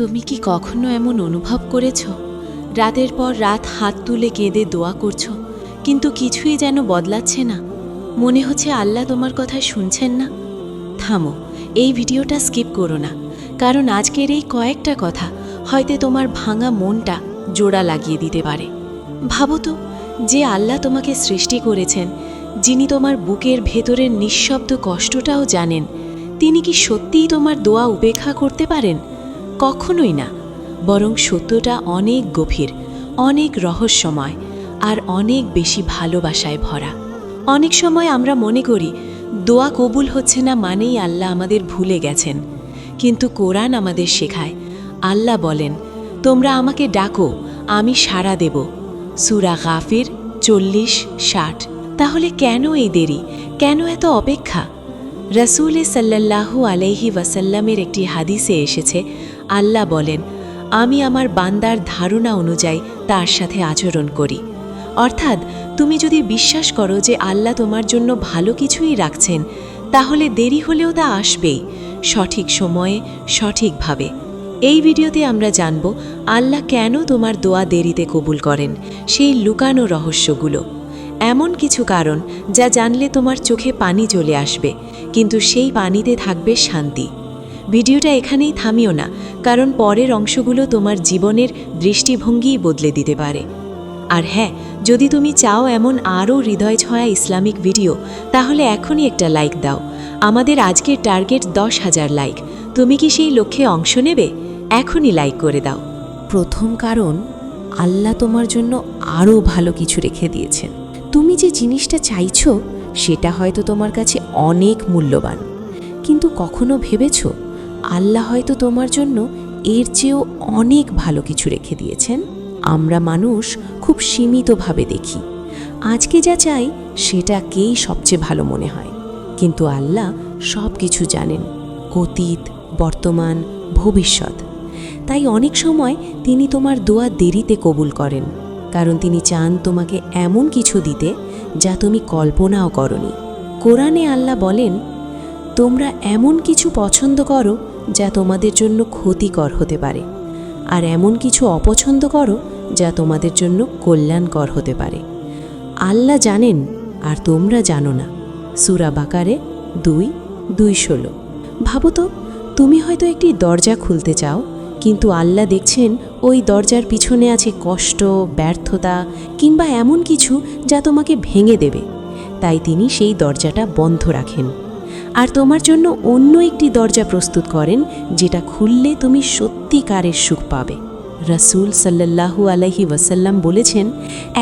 তুমি কি কখনো এমন অনুভব করেছ রাতের পর রাত হাত তুলে কেঁদে দোয়া করছো, কিন্তু কিছুই যেন বদলাচ্ছে না? মনে হচ্ছে আল্লাহ তোমার কথা শুনছেন না। থামো, এই ভিডিওটা স্কিপ করো না, কারণ আজকের এই কয়েকটা কথা হয়তো তোমার ভাঙা মনটা জোড়া লাগিয়ে দিতে পারে। ভাবো তো, যে আল্লাহ তোমাকে সৃষ্টি করেছেন, যিনি তোমার বুকের ভেতরের নিঃশব্দ কষ্টটাও জানেন, তিনি কি সত্যিই তোমার দোয়া উপেক্ষা করতে পারেন? কখনোই না। বরং সত্যটা অনেক গভীর, অনেক রহস্যময় আর অনেক বেশি ভালোবাসায় ভরা। অনেক সময় আমরা মনে করি দোয়া কবুল হচ্ছে না মানেই আল্লাহ আমাদের ভুলে গেছেন, কিন্তু কোরআন আমাদের শেখায়, আল্লাহ বলেন, তোমরা আমাকে ডাকো, আমি সাড়া দেব। সূরা গাফির 40-60। তাহলে কেন এই দেরি, কেন এত অপেক্ষা? রাসূল সাল্লাল্লাহু আলাইহি ওয়াসাল্লামের একটি হাদিসে এসেছে, আল্লাহ বলেন, আমি আমার বান্দার ধারণা অনুযায়ী তার সাথে আচরণ করি। অর্থাৎ তুমি যদি বিশ্বাস করো যে আল্লাহ তোমার জন্য ভালো কিছুই রাখছেন, তাহলে দেরি হলেও তা আসবেই, সঠিক সময়ে, সঠিকভাবে। এই ভিডিওতে আমরা জানব আল্লাহ কেন তোমার দোয়া দেরিতে কবুল করেন, সেই লুকানো রহস্যগুলো। এমন কিছু কারণ যা জানলে তোমার চোখে পানি চলে আসবে, কিন্তু সেই পানিতে থাকবে শান্তি। ভিডিওটা এখানেই থামিও না, কারণ পরের অংশগুলো তোমার জীবনের দৃষ্টিভঙ্গিই বদলে দিতে পারে। আর হ্যাঁ, যদি তুমি চাও এমন আরও হৃদয় ছোঁয়া ইসলামিক ভিডিও, তাহলে এখনই একটা লাইক দাও। আমাদের আজকের টার্গেট 10,000 লাইক। তুমি কি সেই লক্ষ্যে অংশ নেবে? এখনই লাইক করে দাও। প্রথম কারণ, আল্লাহ তোমার জন্য আরও ভালো কিছু রেখে দিয়েছেন। তুমি যে জিনিসটা চাইছো সেটা হয়তো তোমার কাছে অনেক মূল্যবান, কিন্তু কখনো ভেবেছো আল্লাহ হয়তো তোমার জন্য এর চেয়েও অনেক ভালো কিছু রেখে দিয়েছেন? আমরা মানুষ খুব সীমিতভাবে দেখি, আজকে যা চাই সেটাকেই সবচেয়ে ভালো মনে হয়, কিন্তু আল্লাহ সব কিছু জানেন, অতীত, বর্তমান, ভবিষ্যৎ। তাই অনেক সময় তিনি তোমার দোয়া দেরিতে কবুল করেন, কারণ তিনি চান তোমাকে এমন কিছু দিতে যা তুমি কল্পনাও করনি। কোরআনে আল্লাহ বলেন, তোমরা এমন কিছু পছন্দ করো যা তোমাদের জন্য ক্ষতিকর হতে পারে, আর এমন কিছু অপছন্দ করো যা তোমাদের জন্য কল্যাণকর হতে পারে। আল্লাহ জানেন আর তোমরা জানো না। সূরা বাকারে 2:16। ভাবো তো, তুমি হয়তো একটি দরজা খুলতে চাও, কিন্তু আল্লাহ দেখছেন ওই দরজার পিছনে আছে কষ্ট, ব্যর্থতা কিংবা এমন কিছু যা তোমাকে ভেঙে দেবে। তাই তিনি সেই দরজাটা বন্ধ রাখেন, আর তোমার জন্য অন্য একটি দরজা প্রস্তুত করেন, যেটা খুললে তুমি সত্যিকারের সুখ পাবে। রাসূল সাল্লাল্লাহু আলাইহি ওয়াসাল্লাম বলেছেন,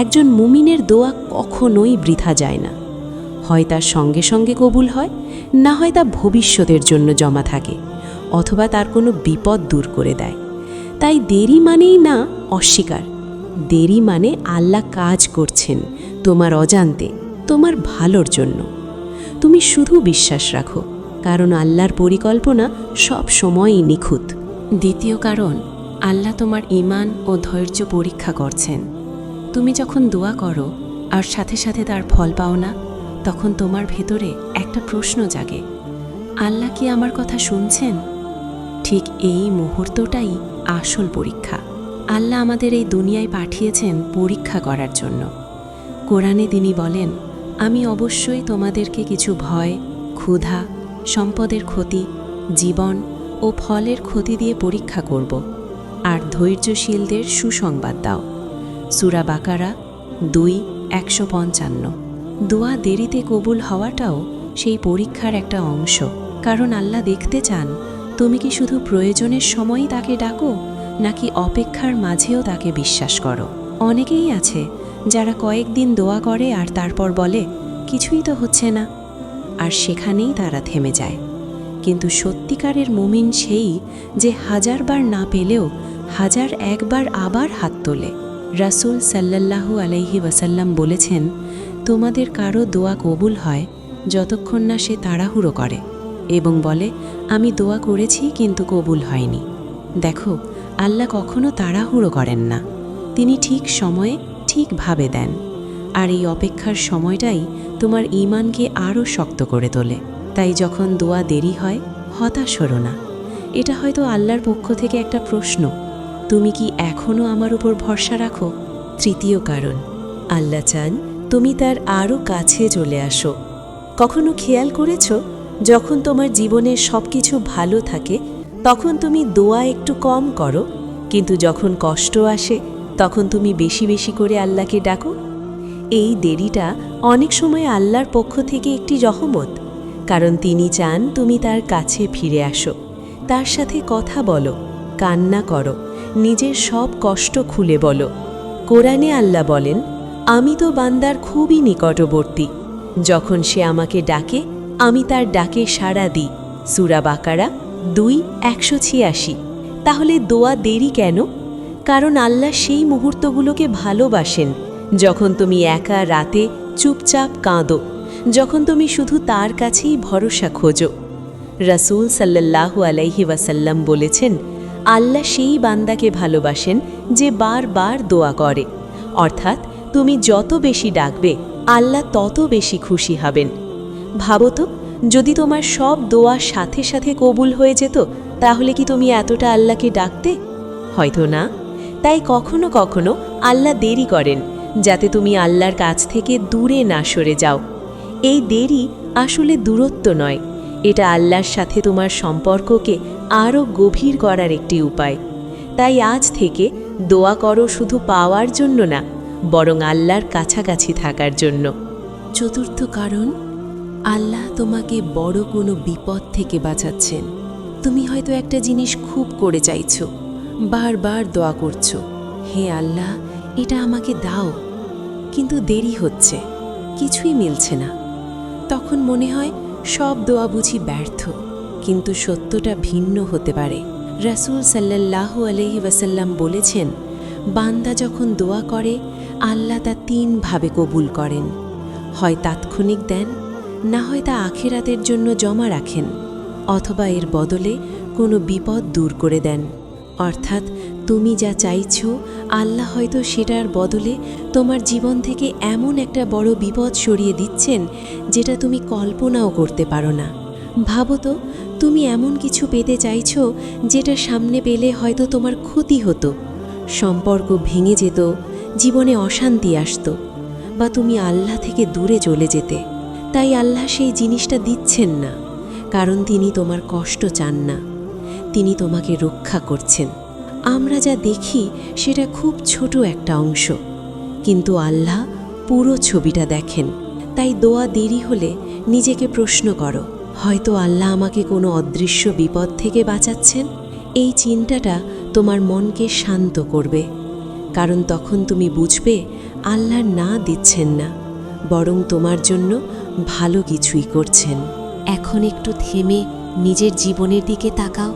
একজন মুমিনের দোয়া কখনোই বৃথা যায় না। হয় তার সঙ্গে সঙ্গে কবুল হয়, না হয় তা ভবিষ্যতের জন্য জমা থাকে, অথবা তার কোনো বিপদ দূর করে দেয়। তাই দেরি মানেই না অস্বীকার, দেরি মানে আল্লাহ কাজ করছেন তোমার অজান্তে, তোমার ভালোর জন্য। তুমি শুধু বিশ্বাস রাখো, কারণ আল্লাহর পরিকল্পনা সব সময়ই নিখুঁত। দ্বিতীয় কারণ, আল্লাহ তোমার ঈমান ও ধৈর্য পরীক্ষা করছেন। তুমি যখন দোয়া করো আর সাথে সাথে তার ফল পাও না, তখন তোমার ভেতরে একটা প্রশ্ন জাগে, আল্লাহ কি আমার কথা শুনছেন? ঠিক এই মুহূর্তটাই আসল পরীক্ষা। আল্লাহ আমাদের এই দুনিয়ায় পাঠিয়েছেন পরীক্ষা করার জন্য। কোরআনে তিনি বলেন, আমি অবশ্যই তোমাদেরকে কিছু ভয়, ক্ষুধা, সম্পদের ক্ষতি, জীবন ও ফলের ক্ষতি দিয়ে পরীক্ষা করব, আর ধৈর্যশীলদের সুসংবাদ দাও। সূরা বাকারা 2:155। দোয়া দেরিতে কবুল হওয়াটাও সেই পরীক্ষার একটা অংশ, কারণ আল্লাহ দেখতে চান তুমি কি শুধু প্রয়োজনের সময়ই তাকে ডাকো, নাকি অপেক্ষার মাঝেও তাকে বিশ্বাস করো। অনেকেই আছে যারা কয়েকদিন দোয়া করে আর তারপর বলে, কিছুই তো হচ্ছে না, আর সেখানেই তারা থেমে যায়। কিন্তু সত্যিকারের মুমিন সেই যে 1000 বার না পেলেও 1001 বার আবার হাত তোলে। রাসূল সাল্লাল্লাহু আলাইহি ওয়াসাল্লাম বলেছেন, তোমাদের কারো দোয়া কবুল হয় যতক্ষণ না সে তাড়াহুড়ো করে এবং বলে, আমি দোয়া করেছি কিন্তু কবুল হয়নি। দেখো, আল্লাহ কখনো তাড়াহুড়ো করেন না, তিনি ঠিক সময়ে ঠিকভাবে দেন, আর এই অপেক্ষার সময়টাই তোমার ঈমানকে আরও শক্ত করে তোলে। তাই যখন দোয়া দেরি হয়, হতাশ হও না, এটা হয়তো আল্লাহর পক্ষ থেকে একটা প্রশ্ন। তুমি কি এখনও আমার উপর ভরসা রাখো? তৃতীয় কারণ, আল্লাহ চান তুমি তার আরও কাছে চলে আসো। কখনো খেয়াল করেছ, যখন তোমার জীবনে সব কিছু ভালো থাকে তখন তুমি দোয়া একটু কম করো, কিন্তু যখন কষ্ট আসে তখন তুমি বেশি বেশি করে আল্লাহকে ডাকো? এই দেরিটা অনেক সময় আল্লাহর পক্ষ থেকে একটি রহমত, কারণ তিনি চান তুমি তার কাছে ফিরে আসো, তার সাথে কথা বলো, কান্না করো, নিজের সব কষ্ট খুলে বলো। কোরআনে আল্লাহ বলেন, আমি তো বান্দার খুবই নিকটবর্তী, যখন সে আমাকে ডাকে আমি তার ডাকে সাড়া দিই। সূরা বাকারা 2:186। তাহলে দোয়া দেরি কেন? কারণ আল্লাহ সেই মুহূর্তগুলোকে ভালোবাসেন যখন তুমি একা রাতে চুপচাপ কাঁদো, যখন তুমি শুধু তার কাছেই ভরসা খোঁজো। রাসূল সাল্লাল্লাহু আলাইহি ওয়াসাল্লাম বলেছেন, আল্লাহ সেই বান্দাকে ভালোবাসেন যে বারবার দোয়া করে, অর্থাৎ তুমি যত বেশি ডাকবে আল্লাহ তত বেশি খুশি হবেন। ভাবো তো, যদি তোমার সব দোয়া সাথে সাথে কবুল হয়ে যেত, তাহলে কি তুমি এতটা আল্লাহকে ডাকতে? হয়তো না। তাই কখনো কখনো আল্লাহ দেরি করেন, যাতে তুমি আল্লাহর কাছ থেকে দূরে না সরে যাও। এই দেরি আসলে দূরত্ব নয়, এটা আল্লাহর সাথে তোমার সম্পর্ককে আরও গভীর করার একটি উপায়। তাই আজ থেকে দোয়া করো শুধু পাওয়ার জন্য না, বরং আল্লাহর কাছাকাছি থাকার জন্য। চতুর্থ কারণ, আল্লাহ তোমাকে বড় কোনো বিপদ থেকে বাঁচাচ্ছেন। তুমি হয়তো একটা জিনিস খুব করে চাইছো, বারবার দোয়া করছো, হে আল্লাহ এটা আমাকে দাও, কিন্তু দেরি হচ্ছে, কিছুই মিলছে না। তখন মনে হয় সব দোয়া বুঝি ব্যর্থ, কিন্তু সত্যটা ভিন্ন হতে পারে। রাসূল সাল্লাল্লাহু আলাইহি ওয়াসাল্লাম বলেছেন, বান্দা যখন দোয়া করে আল্লাহ তা 3 ভাবে কবুল করেন। হয় তাৎক্ষণিক দেন, না হয় তা আখিরাতের জন্য জমা রাখেন, অথবা এর বদলে কোনো বিপদ দূর করে দেন। অর্থাৎ তুমি যা চাইছো, আল্লাহ হয়তো সেটার বদলে তোমার জীবন থেকে এমন একটা বড় বিপদ সরিয়ে দিচ্ছেন যেটা তুমি কল্পনাও করতে পারো না। ভাবো তো, তুমি এমন কিছু পেতে চাইছো যেটা সামনে পেলে হয়তো তোমার ক্ষতি হতো, সম্পর্ক ভেঙে যেত, জীবনে অশান্তি আসতো, বা তুমি আল্লাহ থেকে দূরে চলে যেতে। তাই আল্লাহ সেই জিনিসটা দিচ্ছেন না, কারণ তিনি তোমার কষ্ট চান না, তিনি তোমাকে রক্ষা করছেন। আমরা যা দেখি সেটা খুব ছোট একটা অংশ, কিন্তু আল্লাহ পুরো ছবিটা দেখেন। তাই দোয়া দেরি হলে নিজেকে প্রশ্ন করো, হয়তো আল্লাহ আমাকে কোনো অদৃশ্য বিপদ থেকে বাঁচাচ্ছেন। এই চিন্তাটা তোমার মনকে শান্ত করবে, কারণ তখন তুমি বুঝবে আল্লাহ না দিচ্ছেন না, বরং তোমার জন্য ভালো কিছুই করছেন। এখন একটু থেমে নিজের জীবনের দিকে তাকাও।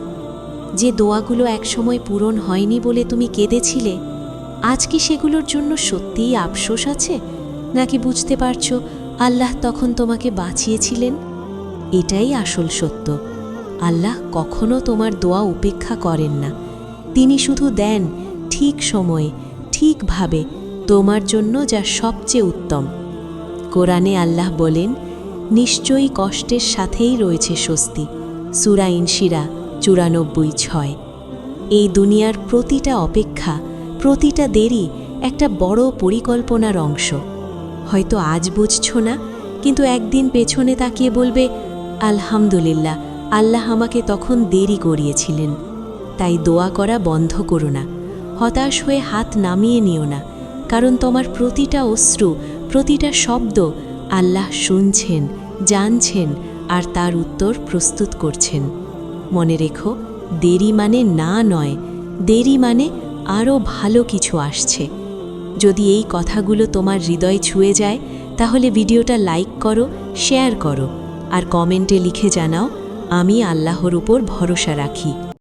যে দোয়াগুলো একসময় পূরণ হয়নি বলে তুমি কেঁদেছিলে, আজ কি সেগুলোর জন্য সত্যিই আফসোস আছে, নাকি বুঝতে পারছো আল্লাহ তখন তোমাকে বাঁচিয়েছিলেন? এটাই আসল সত্য। আল্লাহ কখনো তোমার দোয়া উপেক্ষা করেন না, তিনি শুধু দেন ঠিক সময়ে, ঠিকভাবে, তোমার জন্য যা সবচেয়ে উত্তম। কোরআনে আল্লাহ বলেন, নিশ্চয়ই কষ্টের সাথেই রয়েছে স্বস্তি। সূরা ইনশিরা 94:6। এই দুনিয়ার প্রতিটা অপেক্ষা, প্রতিটা দেরি একটা বড় পরিকল্পনার অংশ। হয়তো আজ বুঝছো না, কিন্তু একদিন পেছনে তাকিয়ে বলবে, আলহামদুলিল্লাহ, আল্লাহ আমাকে তখন দেরি করিয়েছিলেন। তাই দোয়া করা বন্ধ করো না, হতাশ হয়ে হাত নামিয়ে নিও না, কারণ তোমার প্রতিটা অশ্রু, প্রতিটা শব্দ আল্লাহ শুনছেন, জানছেন, আর তার উত্তর প্রস্তুত করছেন। মনে রেখো, দেরি মানে না নয়, দেরি মানে আরও ভালো কিছু আসছে। যদি এই কথাগুলো তোমার হৃদয় ছুঁয়ে যায়, তাহলে ভিডিওটা লাইক করো, শেয়ার করো, আর কমেন্টে লিখে জানাও, আমি আল্লাহর উপর ভরসা রাখি।